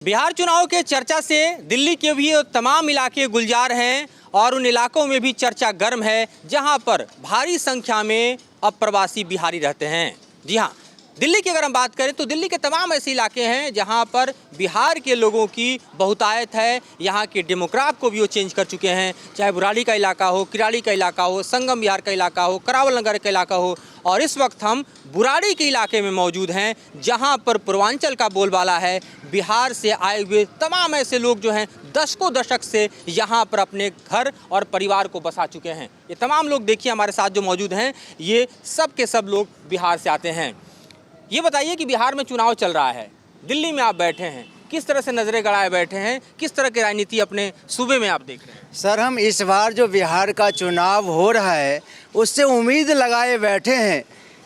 बिहार चुनाव के चर्चा से दिल्ली के भी तमाम इलाके गुलजार हैं और उन इलाकों में भी चर्चा गर्म है जहां पर भारी संख्या में अप्रवासी बिहारी रहते हैं। जी हां, दिल्ली की अगर हम बात करें तो दिल्ली के तमाम ऐसे इलाके हैं जहां पर बिहार के लोगों की बहुतायत है। यहां के डेमोग्राफ को भी वो चेंज कर चुके हैं, चाहे बुराड़ी का इलाका हो, किराड़ी का इलाका हो, संगम बिहार का इलाका हो, करावल नगर का इलाका हो। और इस वक्त हम बुराड़ी के इलाके में मौजूद हैं जहां पर पूर्वांचल का बोलबाला है। बिहार से आए हुए तमाम ऐसे लोग जो हैं दशकों दशक से यहाँ पर अपने घर और परिवार को बसा चुके हैं। ये तमाम लोग देखिए हमारे साथ जो मौजूद हैं, ये सब के सब लोग बिहार से आते हैं। ये बताइए कि बिहार में चुनाव चल रहा है, दिल्ली में आप बैठे हैं, किस तरह से नजरें गड़ाए बैठे हैं, किस तरह की राजनीति अपने सूबे में आप देख रहे हैं? सर, हम इस बार जो बिहार का चुनाव हो रहा है उससे उम्मीद लगाए बैठे हैं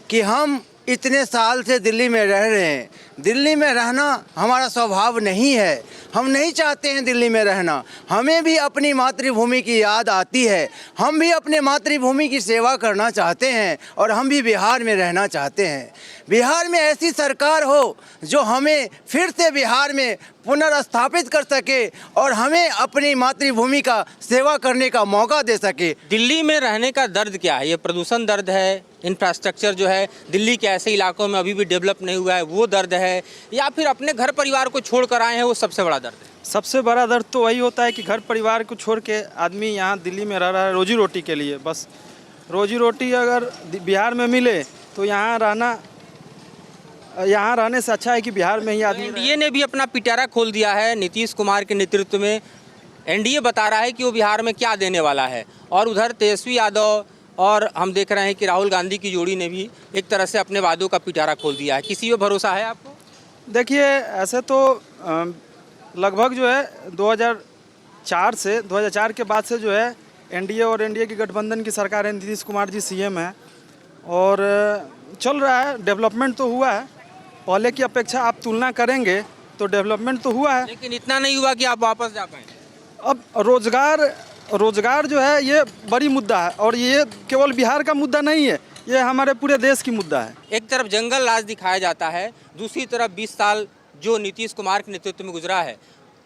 कि हम इतने साल से दिल्ली में रह रहे हैं, दिल्ली में रहना हमारा स्वभाव नहीं है, हम नहीं चाहते हैं दिल्ली में रहना। हमें भी अपनी मातृभूमि की याद आती है, हम भी अपने मातृभूमि की सेवा करना चाहते हैं और हम भी बिहार में रहना चाहते हैं। बिहार में ऐसी सरकार हो जो हमें फिर से बिहार में पुनर्स्थापित कर सके और हमें अपनी मातृभूमि का सेवा करने का मौका दे सके। दिल्ली में रहने का दर्द क्या है? ये प्रदूषण दर्द है, इंफ्रास्ट्रक्चर जो है दिल्ली के ऐसे इलाकों में अभी भी डेवलप नहीं हुआ है वो दर्द है, या फिर अपने घर परिवार को छोड़ कर आए हैं वो सबसे बड़ा दर्द है? सबसे बड़ा दर्द तो वही होता है कि घर परिवार को छोड़ के आदमी यहाँ दिल्ली में रह रहा है रोजी रोटी के लिए। बस रोजी रोटी अगर बिहार में मिले तो यहाँ रहने से अच्छा है कि बिहार में ही आदमी। एनडीए ने भी अपना पिटारा खोल दिया है नीतीश कुमार के नेतृत्व में। एनडीए बता रहा है कि वो बिहार में क्या देने वाला है, और उधर तेजस्वी यादव और हम देख रहे हैं कि राहुल गांधी की जोड़ी ने भी एक तरह से अपने वादों का पिटारा खोल दिया है। किसी पे भरोसा है आपको? देखिए, ऐसे तो लगभग जो है 2004 के बाद से जो है एनडीए और एनडीए की गठबंधन की सरकार है, नीतीश कुमार जी सीएम है और चल रहा है। डेवलपमेंट तो हुआ है, पहले की अपेक्षा आप तुलना करेंगे तो डेवलपमेंट तो हुआ है, लेकिन इतना नहीं हुआ कि आप वापस जा पाएँ। अब रोजगार जो है ये बड़ी मुद्दा है और ये केवल बिहार का मुद्दा नहीं है, ये हमारे पूरे देश की मुद्दा है। एक तरफ जंगल राज दिखाया जाता है, दूसरी तरफ 20 साल जो नीतीश कुमार के नेतृत्व में गुजरा है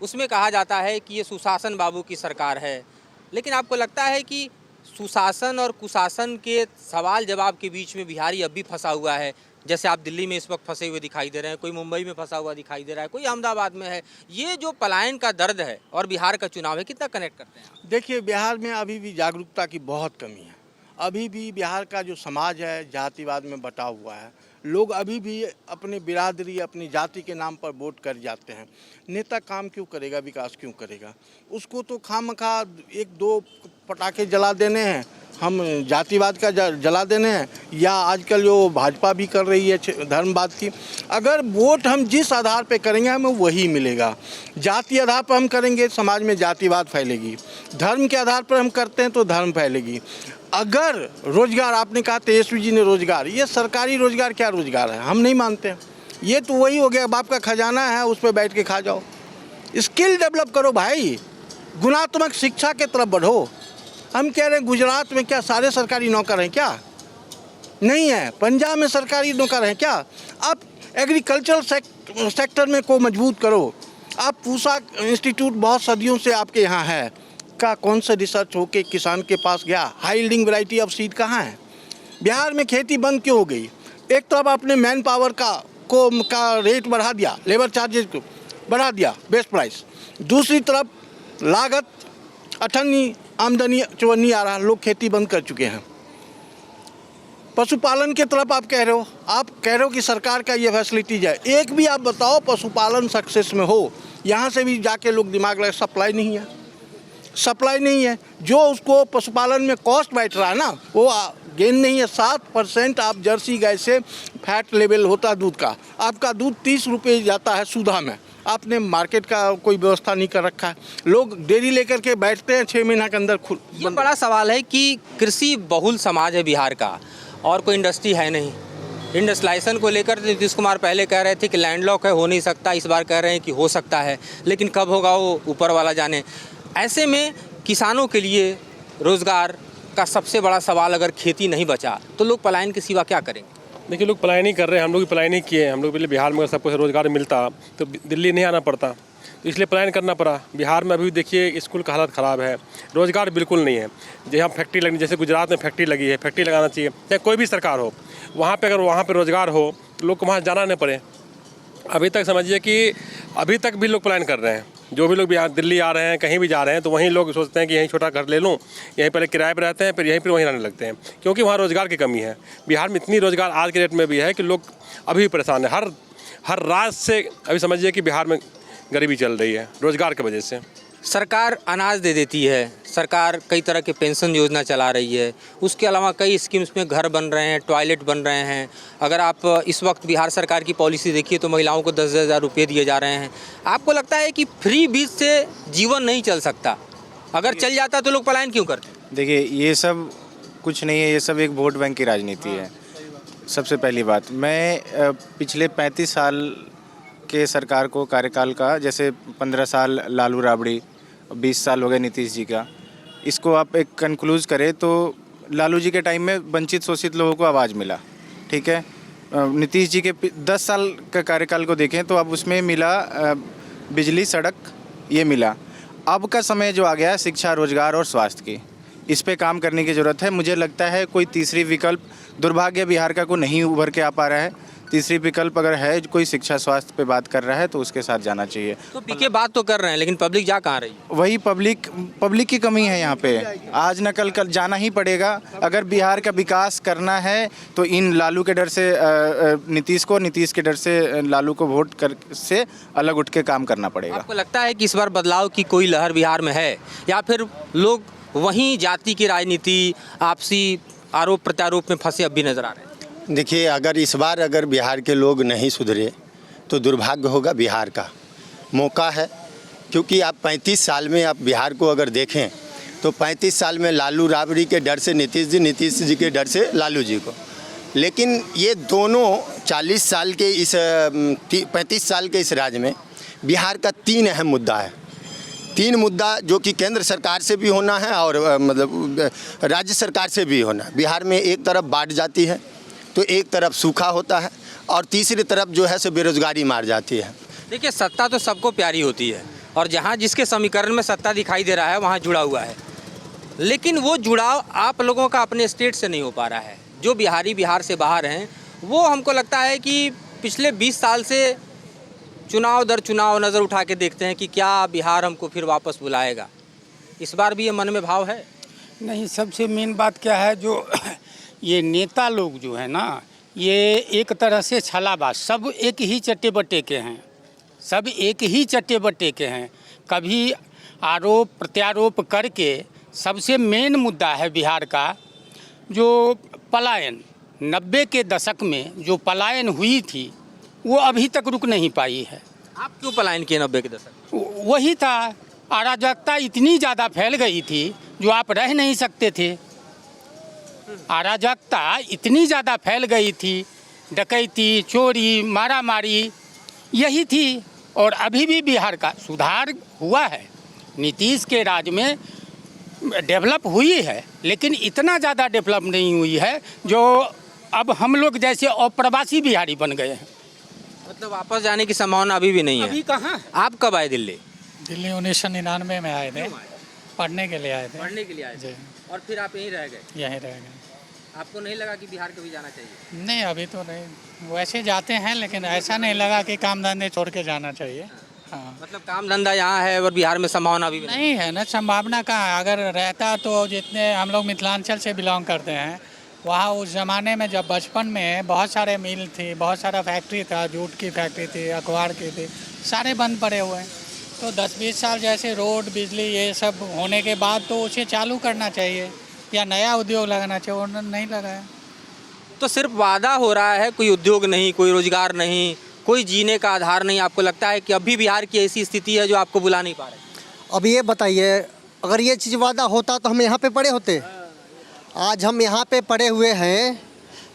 उसमें कहा जाता है कि ये सुशासन बाबू की सरकार है। लेकिन आपको लगता है कि सुशासन और कुशासन के सवाल जवाब के बीच में बिहारी अब भी फंसा हुआ है? जैसे आप दिल्ली में इस वक्त फंसे हुए दिखाई दे रहे हैं, कोई मुंबई में फंसा हुआ दिखाई दे रहा है, कोई अहमदाबाद में है। ये जो पलायन का दर्द है और बिहार का चुनाव है, कितना कनेक्ट करते हैं आप? देखिए, बिहार में अभी भी जागरूकता की बहुत कमी है। अभी भी बिहार का जो समाज है जातिवाद में बटा हुआ है। लोग अभी भी अपनी बिरादरी, अपनी जाति के नाम पर वोट कर जाते हैं। नेता काम क्यों करेगा, विकास क्यों करेगा? उसको तो खामखा एक दो पटाखे जला देने हैं, हम जातिवाद का जला देने हैं, या आजकल जो भाजपा भी कर रही है धर्मवाद की। अगर वोट हम जिस आधार पे करेंगे हमें वही मिलेगा। जाति आधार पर हम करेंगे समाज में जातिवाद फैलेगी, धर्म के आधार पर हम करते हैं तो धर्म फैलेगी। अगर रोजगार, आपने कहा तेजस्वी जी ने रोजगार, ये सरकारी रोजगार क्या रोजगार है? हम नहीं मानते हैं। ये तो वही हो गया, बाप का खजाना है उस पर बैठ के खा जाओ। स्किल डेवलप करो भाई, गुणात्मक शिक्षा के तरफ बढ़ो। हम कह रहे हैं गुजरात में क्या सारे सरकारी नौकर हैं क्या? नहीं है। पंजाब में सरकारी नौकर हैं क्या? आप एग्रीकल्चरल सेक्टर में को मजबूत करो। आप पूसा इंस्टीट्यूट बहुत सदियों से आपके यहाँ है, का कौन सा रिसर्च होके किसान के पास गया? High yielding variety of seed कहाँ है? बिहार में खेती बंद क्यों हो गई? एक तरफ आपने मैन पावर का रेट बढ़ा दिया, लेबर चार्जेज को बढ़ा दिया, बेस्ट प्राइस। दूसरी तरफ लागत अठन्नी, आमदनी चवन्नी आ रहा, लोग खेती बंद कर चुके हैं। पशुपालन के तरफ आप कह रहे हो कि सरकार का ये फैसिलिटीज है। एक भी आप बताओ पशुपालन सक्सेस में हो, यहाँ से भी जाके लोग दिमाग लगा, सप्लाई नहीं है। जो उसको पशुपालन में कॉस्ट बैठ रहा है ना, वो गेन नहीं है। 7% आप जर्सी गाय से फैट लेवल होता है दूध का, आपका दूध 30 रुपये जाता है सुधा में। आपने मार्केट का कोई व्यवस्था नहीं कर रखा है। लोग डेयरी लेकर के बैठते हैं, 6 महीना के अंदर ये बड़ा सवाल है कि कृषि बहुल समाज है बिहार का और कोई इंडस्ट्री है नहीं। इंडस्ट्रियलाइजेशन को लेकर नीतीश कुमार पहले कह रहे थे कि लैंडलॉक है, हो नहीं सकता। इस बार कह रहे हैं कि हो सकता है, लेकिन कब होगा वो ऊपर वाला जाने। ऐसे में किसानों के लिए रोजगार का सबसे बड़ा सवाल, अगर खेती नहीं बचा तो लोग पलायन के सिवा क्या करेंगे? देखिए, लोग पलायन ही कर रहे हैं, हम लोग भी पलायन ही किए हैं। हम लोग पहले बिहार में अगर सबको रोज़गार मिलता तो दिल्ली नहीं आना पड़ता। तो इसलिए पलायन करना पड़ा। बिहार में अभी देखिए स्कूल का हालत ख़राब है, रोज़गार बिल्कुल नहीं है। जहाँ फैक्ट्री लगनी, जैसे गुजरात में फैक्ट्री लगी है, फैक्ट्री लगाना चाहिए, चाहे कोई भी सरकार हो, वहाँ पे अगर वहाँ पे रोज़गार हो तो लोग को वहाँ जाना नहीं पड़े। अभी तक समझिए कि अभी तक भी लोग पलायन कर रहे हैं। जो भी लोग यहाँ दिल्ली आ रहे हैं, कहीं भी जा रहे हैं, तो वहीं लोग सोचते हैं कि यहीं छोटा घर ले लूँ, यहीं पहले किराए पर रहते हैं, फिर यहीं पर वहीं रहने लगते हैं, क्योंकि वहाँ रोज़गार की कमी है। बिहार में इतनी रोज़गार आज के डेट में भी है कि लोग अभी भी परेशान है। हर राज्य से अभी समझिए कि बिहार में गरीबी चल रही है रोज़गार की वजह से। सरकार अनाज दे देती है, सरकार कई तरह के पेंशन योजना चला रही है, उसके अलावा कई स्कीम्स में घर बन रहे हैं, टॉयलेट बन रहे हैं। अगर आप इस वक्त बिहार सरकार की पॉलिसी देखिए तो महिलाओं को 10,000 रुपये दिए जा रहे हैं। आपको लगता है कि फ्री बीज से जीवन नहीं चल सकता? अगर चल जाता तो लोग पलायन क्यों करते? देखिए, ये सब कुछ नहीं है, ये सब एक वोट बैंक की राजनीति है। सबसे पहली बात, मैं पिछले 35 साल के सरकार को कार्यकाल का, जैसे 15 साल लालू राबड़ी, 20 साल हो गए नीतीश जी का, इसको आप एक कंक्लूज करें तो लालू जी के टाइम में वंचित शोषित लोगों को आवाज़ मिला, ठीक है। नीतीश जी के 10 साल का कार्यकाल को देखें तो अब उसमें मिला बिजली, सड़क, ये मिला। अब का समय जो आ गया है शिक्षा, रोजगार और स्वास्थ्य की, इस पे काम करने की ज़रूरत है। मुझे लगता है कोई तीसरी विकल्प, दुर्भाग्य बिहार का कोई नहीं उभर के आ पा रहा है। तीसरी विकल्प अगर है, कोई शिक्षा स्वास्थ्य पे बात कर रहा है तो उसके साथ जाना चाहिए। तो पीके बात तो कर रहे हैं, लेकिन पब्लिक जा कहाँ रही है? वही पब्लिक की कमी है यहाँ पे। आज न कल जाना ही पड़ेगा। अगर बिहार का विकास करना है तो इन लालू के डर से नीतीश को, नीतीश के डर से लालू को वोट कर से अलग उठ के काम करना पड़ेगा। आपको लगता है कि इस बार बदलाव की कोई लहर बिहार में है, या फिर लोग वहीं जाति की राजनीति, आपसी आरोप प्रत्यारोप में फंसे अब भी नजर आ रहे हैं? देखिए, अगर इस बार अगर बिहार के लोग नहीं सुधरे तो दुर्भाग्य होगा बिहार का। मौका है, क्योंकि आप 35 साल में आप बिहार को अगर देखें तो 35 साल में लालू राबड़ी के डर से नीतीश जी के डर से लालू जी को। लेकिन ये दोनों 40 साल के इस 35 साल के इस राज्य में बिहार का 3 अहम मुद्दा है। 3 मुद्दा जो कि केंद्र सरकार से भी होना है और मतलब राज्य सरकार से भी होना है। बिहार में एक तरफ बाढ़ जाती है तो एक तरफ सूखा होता है और तीसरी तरफ जो है सो बेरोजगारी मार जाती है। देखिए, सत्ता तो सबको प्यारी होती है और जहाँ जिसके समीकरण में सत्ता दिखाई दे रहा है वहाँ जुड़ा हुआ है, लेकिन वो जुड़ाव आप लोगों का अपने स्टेट से नहीं हो पा रहा है। जो बिहारी बिहार से बाहर हैं वो, हमको लगता है कि पिछले 20 साल से चुनाव दर चुनाव नज़र उठा के देखते हैं कि क्या बिहार हमको फिर वापस बुलाएगा। इस बार भी ये मन में भाव है? नहीं, सबसे मेन बात क्या है, जो ये नेता लोग जो है ना, ये एक तरह से छलाबाज, सब एक ही चट्टे बट्टे के हैं, सब एक ही चट्टे बट्टे के हैं। कभी आरोप प्रत्यारोप करके, सबसे मेन मुद्दा है बिहार का जो पलायन, 90 के दशक में जो पलायन हुई थी वो अभी तक रुक नहीं पाई है। आप क्यों पलायन किए 90 के दशक? वही था, अराजकता इतनी ज़्यादा फैल गई थी जो आप रह नहीं सकते थे। अराजकता इतनी ज़्यादा फैल गई थी, डकैती, चोरी, मारामारी यही थी। और अभी भी बिहार का सुधार हुआ है, नीतीश के राज में डेवलप हुई है, लेकिन इतना ज़्यादा डेवलप नहीं हुई है जो अब हम लोग जैसे अप्रवासी बिहारी बन गए हैं। मतलब वापस जाने की संभावना अभी भी नहीं है? अभी कहाँ। आप कब आए दिल्ली? दिल्ली 1999 में आए थे, पढ़ने के लिए आए थे। पढ़ने के लिए आए थे और फिर आप यहीं रह गए? यहीं रह गए। आपको नहीं लगा कि बिहार कभी जाना चाहिए? नहीं, अभी तो नहीं, वैसे जाते हैं लेकिन ऐसा नहीं लगा कि काम धंधे छोड़ के जाना चाहिए। हाँ, मतलब काम धंधा यहाँ है और बिहार में संभावना अभी भी नहीं है ना, संभावना कहाँ। अगर रहता तो जितने हम लोग मिथिलांचल से बिलोंग करते हैं, वहाँ उस ज़माने में जब बचपन में बहुत सारे मिल थी, बहुत सारा फैक्ट्री था, जूट की फैक्ट्री थी, अखबार की थी, सारे बंद पड़े हुए हैं। तो 10-20 साल जैसे रोड, बिजली ये सब होने के बाद तो उसे चालू करना चाहिए या नया उद्योग लगाना चाहिए, उन्होंने नहीं लगाया। तो सिर्फ वादा हो रहा है, कोई उद्योग नहीं, कोई रोजगार नहीं, कोई जीने का आधार नहीं। आपको लगता है कि अभी बिहार की ऐसी स्थिति है जो आपको बुला नहीं पा रहे? अब ये बताइए, अगर ये चीज़ वादा होता तो हम यहाँ पे पड़े होते। आज हम यहाँ पे पड़े हुए हैं।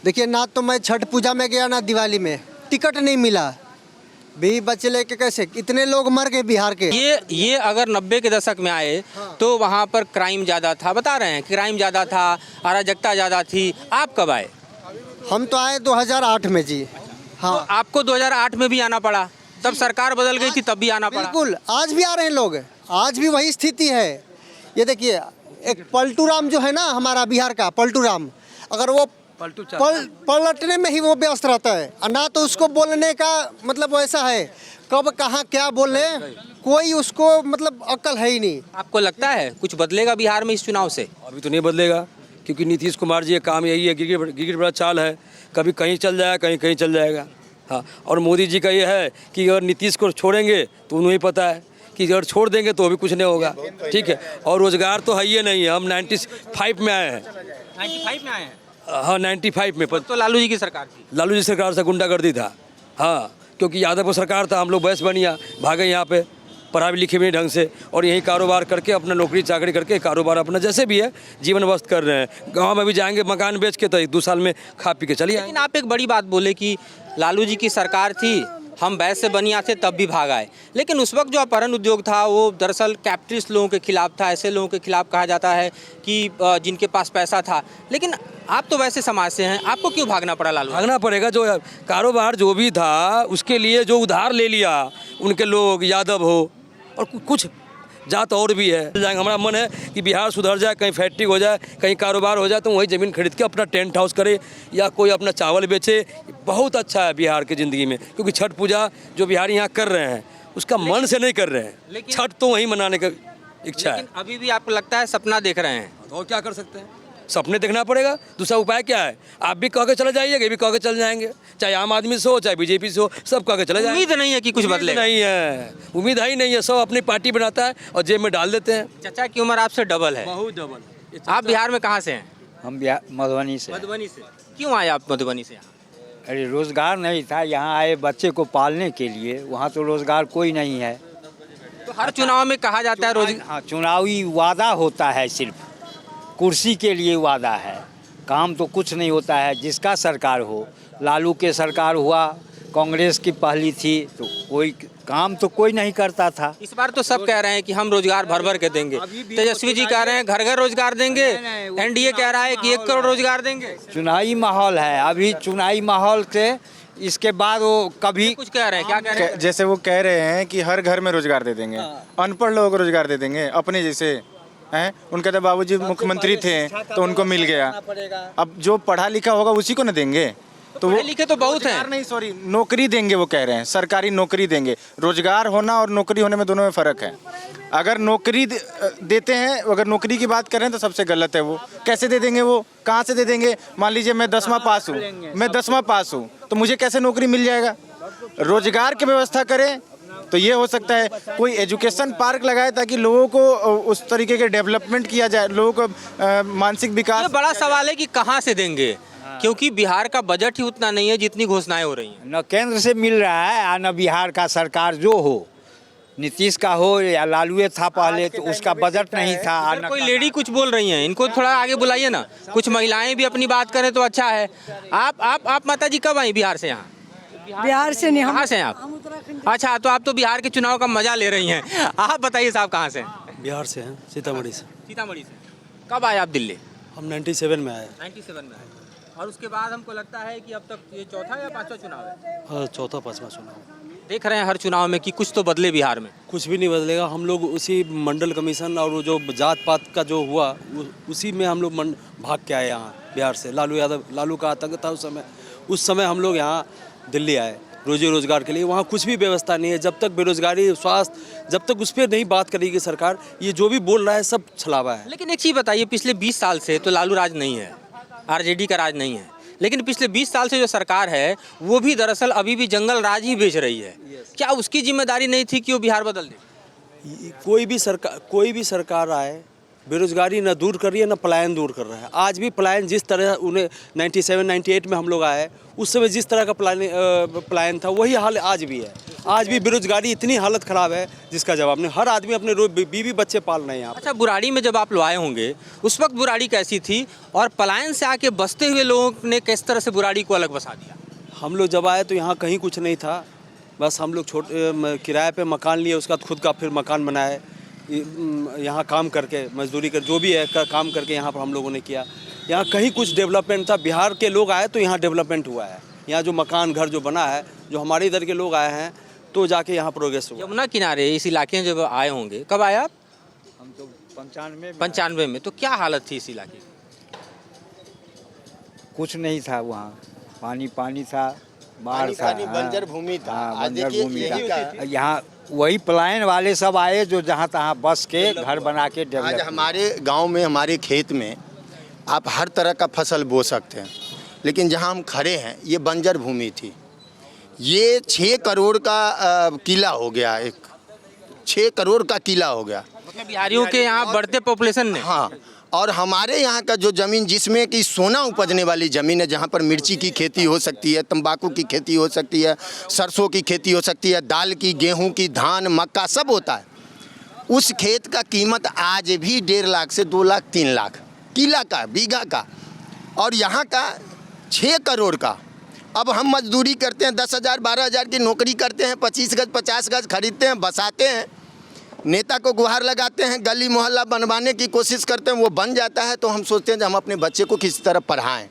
देखिए, ना तो मैं छठ पूजा में गया ना दिवाली में, टिकट नहीं मिला, भी बच्चे लेके कैसे, इतने लोग मर गए बिहार के। ये अगर 90 के दशक में आए तो वहाँ पर क्राइम ज़्यादा था, बता रहे हैं क्राइम ज़्यादा था, अराजकता ज़्यादा थी। आप कब आए? हम तो आए 2008 में जी। हाँ, तो आपको 2008 में भी आना पड़ा? तब सरकार बदल गई थी तब भी आना पड़ा। बिल्कुल, आज भी आ रहे हैं लोग, आज भी वही स्थिति है। ये देखिए, एक पलटू राम जो है ना हमारा बिहार का पलटू राम, अगर वो पलटने में ही वो व्यस्त रहता है, और ना तो उसको बोलने का मतलब वैसा है, कब कहाँ क्या बोले कोई उसको मतलब अक्ल है ही नहीं। आपको लगता है कुछ बदलेगा बिहार में इस चुनाव से? अभी तो नहीं बदलेगा, क्योंकि नीतीश कुमार जी का काम यही है, गिरगिट बड़ा चाल है, कभी कहीं चल जाएगा कहीं कहीं चल जाएगा। हाँ, और मोदी जी का ये है कि अगर नीतीश को छोड़ेंगे तो उन्हें ही पता है कि अगर छोड़ देंगे तो भी कुछ नहीं होगा। ठीक है, और रोजगार तो है ही नहीं है। हम 95 में आए हैं। 95 में आए हैं? हाँ, 95 में। तो लालू जी की सरकार थी। लालू जी सरकार से गुंडागर्दी था। हाँ, क्योंकि यादव को सरकार था, हम लोग बहस बनिया भागे यहाँ पे, पढ़ा भी लिखे भी ढंग से, और यही कारोबार करके अपना नौकरी चाकरी करके कारोबार अपना जैसे भी है जीवन व्यस्त कर रहे हैं। गांव में भी जाएंगे मकान बेच के तो 1-2 साल में खा पी के चलिए। लेकिन आप एक बड़ी बात बोले कि लालू जी की सरकार थी, हम बैस से बनिया थे तब भी भाग आए, लेकिन उस वक्त जो अपहरण उद्योग था वो दरअसल कैपिटलिस्ट लोगों के खिलाफ था, ऐसे लोगों के खिलाफ कहा जाता है कि जिनके पास पैसा था। लेकिन आप तो वैसे समाज से हैं, आपको क्यों भागना पड़ा लालू? भागना पड़ेगा, जो कारोबार जो भी था उसके लिए जो उधार ले लिया उनके लोग, यादव हो और कुछ जात और भी है। हमारा मन है कि बिहार सुधर जाए, कहीं फैक्ट्री हो जाए, कहीं कारोबार हो जाए, तो वही ज़मीन खरीद के अपना टेंट हाउस करे या कोई अपना चावल बेचे। बहुत अच्छा है बिहार की ज़िंदगी में, क्योंकि छठ पूजा जो बिहारी यहाँ कर रहे हैं उसका मन से नहीं कर रहे हैं, छठ तो वहीं मनाने का इच्छा है। अभी भी आपको लगता है सपना देख रहे हैं? और क्या कर सकते हैं, सपने देखना पड़ेगा, दूसरा उपाय क्या है? आप भी कह के चले जाइएगा, ये भी कह के चल जाएंगे, चाहे आम आदमी से हो चाहे बीजेपी से हो, सब कह के चले जाएंगे। उम्मीद नहीं है कि कुछ बदले? नहीं है, उम्मीद है ही नहीं है। सब अपनी पार्टी बनाता है और जेब में डाल देते हैं। चाचा की उम्र आपसे डबल है। बहुत डबल। आप बिहार में कहाँ से हैं? हम बिहार मधुबनी से। मधुबनी से। क्यों आए आप मधुबनी से यहाँ? अरे रोज़गार नहीं था, यहाँ आए बच्चे को पालने के लिए, वहाँ तो रोज़गार कोई नहीं है। तो हर चुनाव में कहा जाता है रोज। हाँ, चुनावी वादा होता है, सिर्फ कुर्सी के लिए वादा है, काम तो कुछ नहीं होता है। जिसका सरकार हो, लालू के सरकार हुआ, कांग्रेस की पहली थी, तो कोई काम तो कोई नहीं करता था। इस बार तो सब कह रहे हैं कि हम रोजगार भर भर के देंगे। तेजस्वी जी कह रहे हैं घर घर रोजगार देंगे, एनडीए कह रहा है कि 1 करोड़ रोजगार देंगे। चुनावी माहौल है, अभी चुनावी माहौल से इसके बाद वो कभी कुछ कह रहे हैं, क्या कह रहे हैं? जैसे वो कह रहे हैं कि हर घर में रोजगार दे देंगे, अनपढ़ लोगों को रोजगार दे देंगे, अपने जैसे हैं। उनके तो बाबूजी मुख्यमंत्री थे तो उनको मिल गया, अब जो पढ़ा लिखा होगा उसी को न देंगे। तो वो लिखे तो बहुत हैं। नहीं, सॉरी, नौकरी देंगे, वो कह रहे हैं सरकारी नौकरी देंगे। रोजगार होना और नौकरी होने में दोनों में फ़र्क है। अगर नौकरी देते हैं, अगर नौकरी की बात करें तो सबसे गलत है। वो कैसे दे देंगे, वो कहाँ से दे देंगे? मान लीजिए मैं 10वां पास हूँ तो मुझे कैसे नौकरी मिल जाएगा? रोजगार की व्यवस्था करें तो ये हो सकता है। कोई एजुकेशन पार्क लगाए ताकि लोगों को उस तरीके के डेवलपमेंट किया जाए, लोगों को मानसिक विकास। ये बड़ा सवाल है कि कहाँ से देंगे, क्योंकि बिहार का बजट ही उतना नहीं है जितनी घोषणाएं हो रही हैं। न केंद्र से मिल रहा है और न बिहार का सरकार जो हो, नीतीश का हो या लालू था पहले, तो उसका बजट नहीं था। कोई लेडी कुछ बोल रही हैं, इनको थोड़ा आगे बुलाइए ना, कुछ महिलाएं भी अपनी बात करें तो अच्छा है। आप माता जी कब आई बिहार से? यहाँ बिहार से नहीं। कहाँ से हैं आप? अच्छा, तो आप तो बिहार के चुनाव का मजा ले रही हैं। आप बताइए साहब, कहाँ से हैं? बिहार से हैं, सीतामढ़ी से। सीतामढ़ी से। कब आए आप दिल्ली? हम 97 में आए। 97 में आए। और उसके बाद हमको लगता है कि अब तक ये चौथा या पांचवा चुनाव है? हाँ, चौथा पांचवा चुनाव। देख रहे हैं हर चुनाव में कि कुछ तो बदले बिहार में। कुछ भी नहीं बदलेगा। हम लोग उसी मंडल कमीशन और जो जात पात का जो हुआ उसी में हम लोग भाग के आए यहाँ बिहार से। लालू का आतंक था उस समय हम लोग यहाँ दिल्ली आए रोजी रोजगार के लिए। वहाँ कुछ भी व्यवस्था नहीं है। जब तक बेरोजगारी, स्वास्थ्य, जब तक उस पर नहीं बात करेगी सरकार, ये जो भी बोल रहा है सब छलावा है। लेकिन एक चीज़ बताइए, पिछले 20 साल से तो लालू राज नहीं है, आरजेडी का राज नहीं है, लेकिन पिछले 20 साल से जो सरकार है वो भी दरअसल अभी भी जंगल राज ही बेच रही है। क्या उसकी जिम्मेदारी नहीं थी कि वो बिहार बदल दे? कोई भी सरकार आए, बेरोजगारी न दूर कर रही है न पलायन दूर कर रहा है। आज भी पलायन जिस तरह उन्हें 97-98 में हम लोग आए, उस समय जिस तरह का पलायन था वही हाल आज भी है। आज भी बेरोजगारी इतनी हालत ख़राब है जिसका जवाब नहीं। हर आदमी अपने बीवी बच्चे पाल रहे हैं यहाँ। अच्छा, बुराड़ी में जब आप लोग आए होंगे उस वक्त बुराड़ी कैसी थी, और पलायन से आके बसते हुए लोगों ने किस तरह से बुराड़ी को अलग बसा दिया? हम लोग जब आए तो यहाँ कहीं कुछ नहीं था। बस हम लोग किराए पे मकान लिए, उसका खुद का फिर मकान बनाए, यहाँ काम करके मजदूरी कर जो भी है काम करके यहाँ पर हम लोगों ने किया। यहाँ कहीं कुछ डेवलपमेंट था। बिहार के लोग आए तो यहाँ डेवलपमेंट हुआ है। यहाँ जो मकान घर जो बना है, जो हमारे इधर के लोग आए हैं तो जाके यहाँ प्रोग्रेस हुआ। यमुना किनारे इस इलाके में जब आए होंगे, कब आए आप? हम तो 95 95 में। तो क्या हालत थी इस इलाके की? कुछ नहीं था वहाँ, पानी पानी था, बाढ़ पानी था, पानी, बंजर भूमि था। हाँ, आज बंजर देखिए भूमि यही था। यहाँ वही पलायन वाले सब आए जो जहाँ तहाँ बस के घर बना के आज डेवलप। हमारे गांव में, हमारे खेत में आप हर तरह का फसल बो सकते हैं, लेकिन जहां हम खड़े हैं ये बंजर भूमि थी। ये 6 करोड़ का किला हो गया, एक 6 करोड़ का किला हो गया। मतलब बिहारियों के यहाँ बढ़ते पॉपुलेशन ने। हाँ, और हमारे यहाँ का जो ज़मीन जिसमें कि सोना उपजने वाली ज़मीन है, जहाँ पर मिर्ची की खेती हो सकती है, तंबाकू की खेती हो सकती है, सरसों की खेती हो सकती है, दाल की, गेहूं की, धान, मक्का सब होता है। उस खेत का कीमत आज भी 1.5 लाख से 2 लाख 3 लाख किला का, बीघा का, और यहाँ का 6 करोड़ का। अब हम मजदूरी करते हैं, 10,000 12,000 की नौकरी करते हैं, 25 गज 50 गज खरीदते हैं, बसाते हैं, नेता को गुहार लगाते हैं, गली मोहल्ला बनवाने की कोशिश करते हैं, वो बन जाता है तो हम सोचते हैं कि हम अपने बच्चे को किसी तरह पढ़ाएं।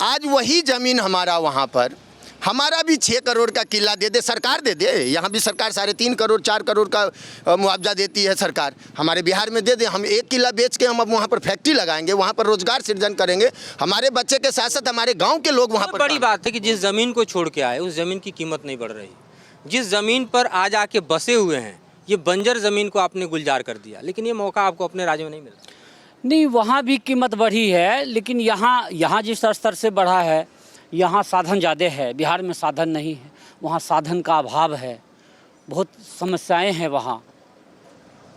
आज वही ज़मीन हमारा वहाँ पर, हमारा भी 6 करोड़ का किला दे दे, सरकार दे दे। यहाँ भी सरकार 3.5 करोड़ 4 करोड़ का मुआवजा देती है सरकार, हमारे बिहार में दे दे। हम 1 किला बेच के हम अब वहाँ पर फैक्ट्री लगाएंगे, वहाँ पर रोजगार सृजन करेंगे, हमारे बच्चे के साथ साथ हमारे गाँव के लोग वहाँ पर। बड़ी बात है कि जिस ज़मीन को छोड़ के आए उस ज़मीन की कीमत नहीं बढ़ रही। जिस ज़मीन पर आज आके बसे हुए हैं, ये बंजर ज़मीन को आपने गुलजार कर दिया, लेकिन ये मौका आपको अपने राज्य में नहीं मिला। नहीं, वहाँ भी कीमत बढ़ी है, लेकिन यहाँ जिस स्तर से बढ़ा है, यहाँ साधन ज़्यादा है। बिहार में साधन नहीं है, वहाँ साधन का अभाव है, बहुत समस्याएं हैं वहाँ।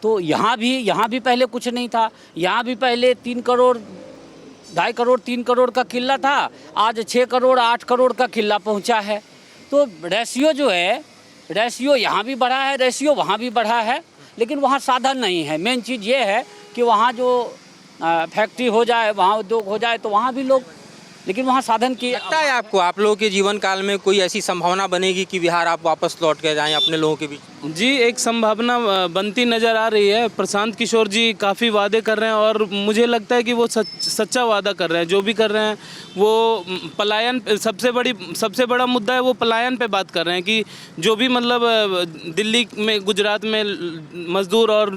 तो यहाँ भी पहले कुछ नहीं था। यहाँ भी पहले 3 करोड़ 2.5 करोड़ 3 करोड़ का किला था, आज 6 करोड़ 8 करोड़ का किला पहुँचा है। तो रेशियो जो है, रेशियो यहाँ भी बढ़ा है, रेशियो वहाँ भी बढ़ा है, लेकिन वहाँ साधन नहीं है। मेन चीज़ ये है कि वहाँ जो फैक्ट्री हो जाए, वहाँ उद्योग हो जाए तो वहाँ भी लोग, लेकिन वहाँ साधन की। लगता है आपको आप लोगों के जीवन काल में कोई ऐसी संभावना बनेगी कि बिहार आप वापस लौट के जाएं अपने लोगों के बीच? जी, एक संभावना बनती नज़र आ रही है। प्रशांत किशोर जी काफ़ी वादे कर रहे हैं और मुझे लगता है कि वो सच्चा वादा कर रहे हैं। जो भी कर रहे हैं वो पलायन, सबसे बड़ा मुद्दा है वो पलायन पे बात कर रहे हैं कि जो भी मतलब दिल्ली में, गुजरात में मजदूर और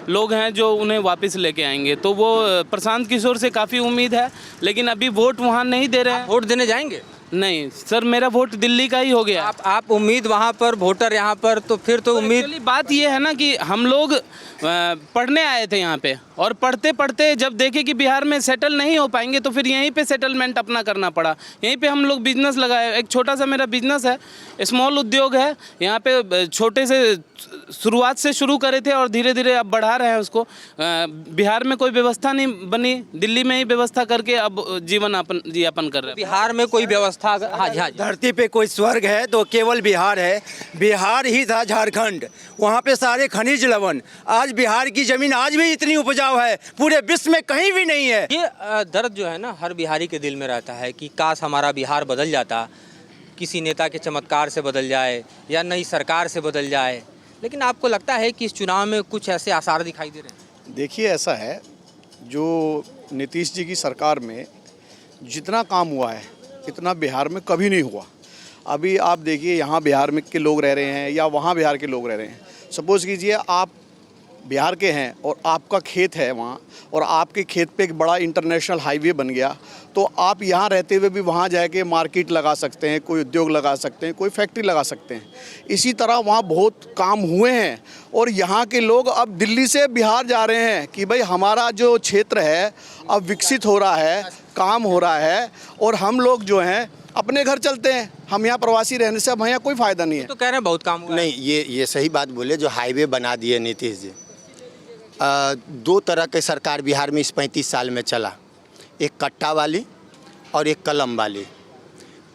लोग हैं जो उन्हें वापस लेके आएंगे। तो वो प्रशांत किशोर से काफ़ी उम्मीद है, लेकिन अभी वोट वहाँ नहीं दे रहे हैं। वोट देने जाएंगे? नहीं सर, मेरा वोट दिल्ली का ही हो गया। आप उम्मीद वहाँ पर, वोटर यहाँ पर, तो फिर तो उम्मीद। बात ये है ना कि हम लोग पढ़ने आए थे यहाँ पे, और पढ़ते पढ़ते जब देखे कि बिहार में सेटल नहीं हो पाएंगे तो फिर यहीं पे सेटलमेंट अपना करना पड़ा। यहीं पे हम लोग बिजनेस लगाए। एक छोटा सा मेरा बिजनेस है, स्मॉल उद्योग है। यहाँ पे छोटे से शुरुआत से शुरू करे थे और धीरे धीरे अब बढ़ा रहे हैं उसको। बिहार में कोई व्यवस्था नहीं बनी, दिल्ली में ही व्यवस्था करके अब जीवन यापन कर रहे हैं। बिहार में कोई व्यवस्था? हाँ, धरती पे कोई स्वर्ग है तो केवल बिहार है। बिहार ही था झारखंड, वहाँ पे सारे खनिज लवण। आज बिहार की ज़मीन आज भी इतनी उपजाऊ है, पूरे विश्व में कहीं भी नहीं है। ये दर्द जो है ना हर बिहारी के दिल में रहता है कि काश हमारा बिहार बदल जाता, किसी नेता के चमत्कार से बदल जाए या नई सरकार से बदल जाए। लेकिन आपको लगता है कि इस चुनाव में कुछ ऐसे आसार दिखाई दे रहे हैं? देखिए, ऐसा है, जो नीतीश जी की सरकार में जितना काम हुआ है इतना बिहार में कभी नहीं हुआ। अभी आप देखिए, यहाँ बिहार में के लोग रह रहे हैं या वहाँ बिहार के लोग रह रहे हैं। सपोज़ कीजिए आप बिहार के हैं और आपका खेत है वहाँ, और आपके खेत पे एक बड़ा इंटरनेशनल हाईवे बन गया, तो आप यहाँ रहते हुए भी वहाँ जाके मार्केट लगा सकते हैं, कोई उद्योग लगा सकते हैं, कोई फैक्ट्री लगा सकते हैं। इसी तरह वहाँ बहुत काम हुए हैं, और यहाँ के लोग अब दिल्ली से बिहार जा रहे हैं कि भाई हमारा जो क्षेत्र है अब विकसित हो रहा है, काम हो रहा है, और हम लोग जो हैं अपने घर चलते हैं। हम यहाँ प्रवासी रहने से अब यहाँ कोई फ़ायदा नहीं है। तो कह रहे हैं बहुत काम हुआ। नहीं, ये सही बात बोले। जो हाईवे बना दिए नीतीश जी, 2 तरह के सरकार बिहार में इस 35 साल में चला, एक कट्टा वाली और एक कलम वाली।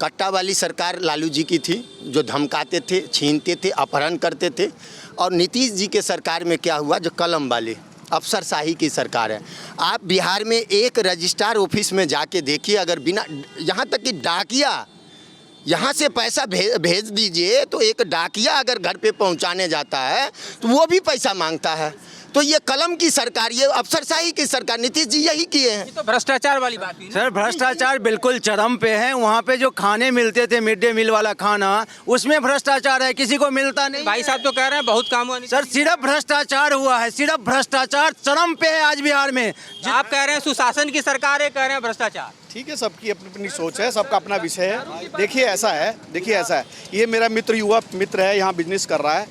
कट्टा वाली सरकार लालू जी की थी, जो धमकाते थे, छीनते थे, अपहरण करते थे। और नीतीश जी के सरकार में क्या हुआ, जो कलम वाली अफसरशाही की सरकार है। आप बिहार में एक रजिस्ट्रार ऑफिस में जाके देखिए, अगर बिना, यहाँ तक कि डाकिया, यहाँ से पैसा भेज दीजिए तो एक डाकिया अगर घर पे पहुँचाने जाता है तो वो भी पैसा मांगता है। तो ये कलम की सरकार, ये अफसरशाही की सरकार, नीतीश जी यही किए हैं। ये तो भ्रष्टाचार वाली बात हुई ना। सर भ्रष्टाचार बिल्कुल चरम पे है। वहाँ पे जो खाने मिलते थे मिड डे मील वाला खाना, उसमें भ्रष्टाचार है, किसी को मिलता नहीं। भाई साहब तो कह रहे हैं बहुत काम हुआ नहीं। सर सिर्फ भ्रष्टाचार हुआ है, सिर्फ भ्रष्टाचार चरम पे है आज बिहार में। आप कह रहे हैं सुशासन की सरकार है, कह रहे हैं भ्रष्टाचार। ठीक है, सबकी अपनी अपनी सोच है, सबका अपना विषय है। देखिए ऐसा है, ये मेरा मित्र, युवा मित्र है, यहाँ बिजनेस कर रहा है।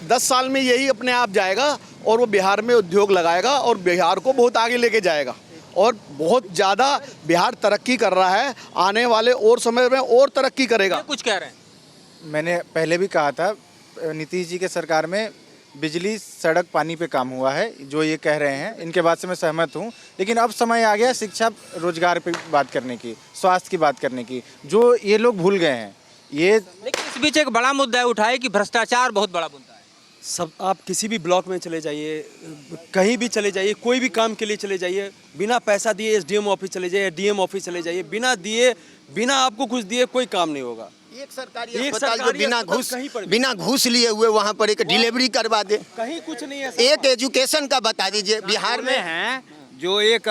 10 साल में यही अपने आप जाएगा और वो बिहार में उद्योग लगाएगा और बिहार को बहुत आगे लेके जाएगा और बहुत ज़्यादा बिहार तरक्की कर रहा है। आने वाले और समय में और तरक्की करेगा। कुछ कह रहे हैं। मैंने पहले भी कहा था, नीतीश जी के सरकार में बिजली, सड़क, पानी पे काम हुआ है। जो ये कह रहे हैं इनके बात से मैं सहमत हूँ, लेकिन अब समय आ गया शिक्षा, रोजगार पे बात करने की, स्वास्थ्य की बात करने की, जो ये लोग भूल गए हैं। ये लेकिन इस बीच एक बड़ा मुद्दा उठाए कि भ्रष्टाचार बहुत बड़ा मुद्दा है। सब आप किसी भी ब्लॉक में चले जाइए, कहीं भी चले जाइए, कोई भी काम के लिए चले जाइए, बिना पैसा दिए एसडीएम ऑफिस चले जाइए, डीएम ऑफिस चले जाइए, बिना आपको कुछ दिए कोई काम नहीं होगा। एक सरकारी अस्पताल जो बिना घूस लिए हुए वहाँ पर एक डिलीवरी करवा दे, कहीं कुछ नहीं है। एक एजुकेशन का बता दीजिए बिहार में है। जो एक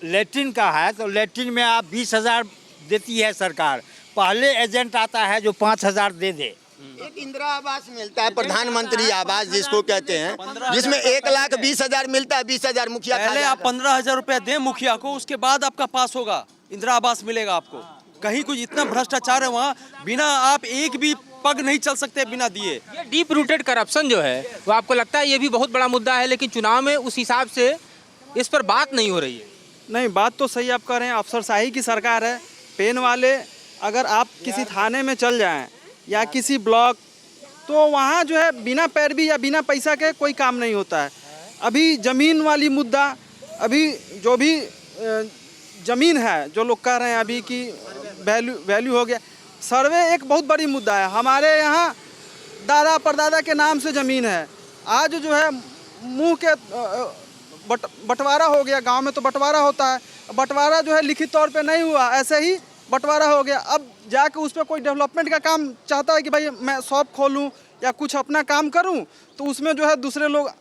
लेट्रिन का है, तो लेट्रिन में आप 20,000 देती है सरकार, पहले एजेंट आता है जो 5,000 दे दे। एक इंदिरा आवास मिलता है, प्रधानमंत्री आवास जिसको कहते हैं, जिसमें 1,20,000 मिलता है, 20,000 मुखिया। पहले आप 15,000 रुपया दें मुखिया को, उसके बाद आपका पास होगा, इंदिरा आवास मिलेगा आपको। कहीं कुछ इतना भ्रष्टाचार है वहाँ, बिना आप एक भी पग नहीं चल सकते बिना दिए। ये डीप रूटेड करप्शन जो है वो आपको लगता है ये भी बहुत बड़ा मुद्दा है, लेकिन चुनाव में उस हिसाब से इस पर बात नहीं हो रही है। नहीं, बात तो सही आप कह रहे हैं, अफसरशाही की सरकार है। पेन वाले अगर आप किसी थाने में चल जाएं या किसी ब्लॉक, तो वहाँ जो है बिना पैरवी या बिना पैसा के कोई काम नहीं होता है। अभी ज़मीन वाली मुद्दा, अभी जो भी ज़मीन है, जो लोग कह रहे हैं अभी कि वैल्यू हो गया, सर्वे एक बहुत बड़ी मुद्दा है। हमारे यहाँ दादा परदादा के नाम से ज़मीन है, आज जो है मुँह के बंटवारा हो गया। गांव में तो बंटवारा होता है, बंटवारा जो है लिखित तौर पे नहीं हुआ, ऐसे ही बंटवारा हो गया। अब जाके उस पर कोई डेवलपमेंट का काम चाहता है कि भाई मैं शॉप खोलूं या कुछ अपना काम करूं, तो उसमें जो है दूसरे लोग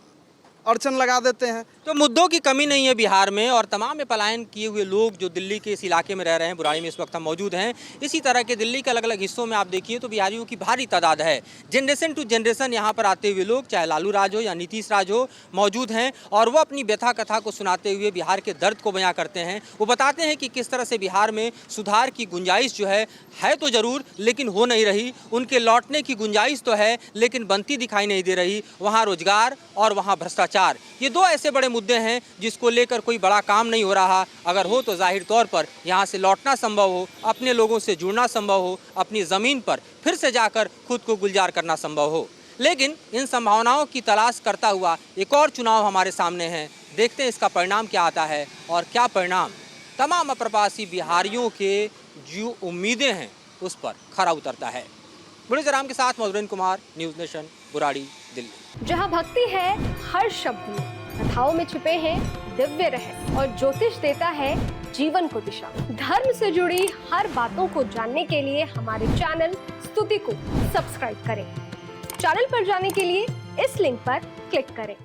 अड़चन लगा देते हैं। तो मुद्दों की कमी नहीं है बिहार में, और तमाम में पलायन किए हुए लोग जो दिल्ली के इस इलाके में रह रहे हैं, बुराड़ी में इस वक्त हम मौजूद हैं। इसी तरह के दिल्ली के अलग अलग हिस्सों में आप देखिए तो बिहारियों की भारी तादाद है। जनरेशन टू जनरेशन यहाँ पर आते हुए लोग, चाहे लालू राज हो या नीतीश राज हो, मौजूद हैं और वो अपनी व्यथा कथा को सुनाते हुए बिहार के दर्द को बयां करते हैं। वो बताते हैं कि किस तरह से बिहार में सुधार की गुंजाइश जो है तो ज़रूर, लेकिन हो नहीं रही। उनके लौटने की गुंजाइश तो है लेकिन बनती दिखाई नहीं दे रही। वहाँ रोजगार और वहाँ भ्रष्टाचार, ये दो ऐसे बड़े मुद्दे हैं जिसको लेकर कोई बड़ा काम नहीं हो रहा। अगर हो तो जाहिर तौर पर यहाँ से लौटना संभव हो, अपने लोगों से जुड़ना संभव हो, अपनी ज़मीन पर फिर से जाकर खुद को गुलजार करना संभव हो। लेकिन इन संभावनाओं की तलाश करता हुआ एक और चुनाव हमारे सामने है। देखते हैं इसका परिणाम क्या आता है और क्या परिणाम तमाम अप्रवासी बिहारियों के जो उम्मीदें हैं उस पर खरा उतरता है। बुढ़े जराम के साथ मधुरेन कुमार, न्यूज़ नेशन, बुराड़ी, दिल्ली। जहाँ भक्ति है हर शब्द में, कथाओं में छुपे हैं दिव्य रहस्य और ज्योतिष देता है जीवन को दिशा। धर्म से जुड़ी हर बातों को जानने के लिए हमारे चैनल स्तुति को सब्सक्राइब करें। चैनल पर जाने के लिए इस लिंक पर क्लिक करें।